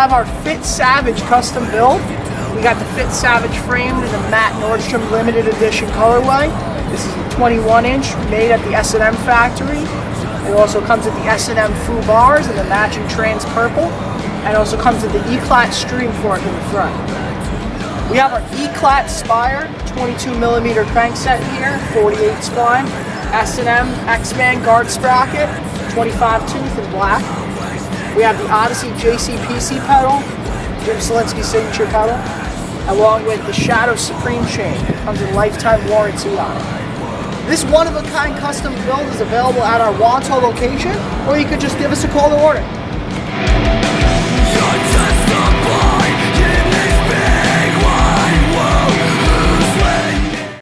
have our Fit Savage custom build. We got the Fit Savage framed in the matte Nordstrom limited edition colorway. This is a 21-inch made at the S&M factory. It also comes with the S&M Foo bars and the matching trans purple. And it also comes with the E-Clat stream fork in the front. We have our E-Clat Spire 22mm crankset here, 48 spline, S&M X-Man guard sprocket, 25 tooth in black. We have the Odyssey JCPC pedal, Jim Selinsky signature pedal, along with the Shadow Supreme chain. It comes with a lifetime warranty on it. This one-of-a-kind custom build is available at our Wanto location, or you could just give us a call to order.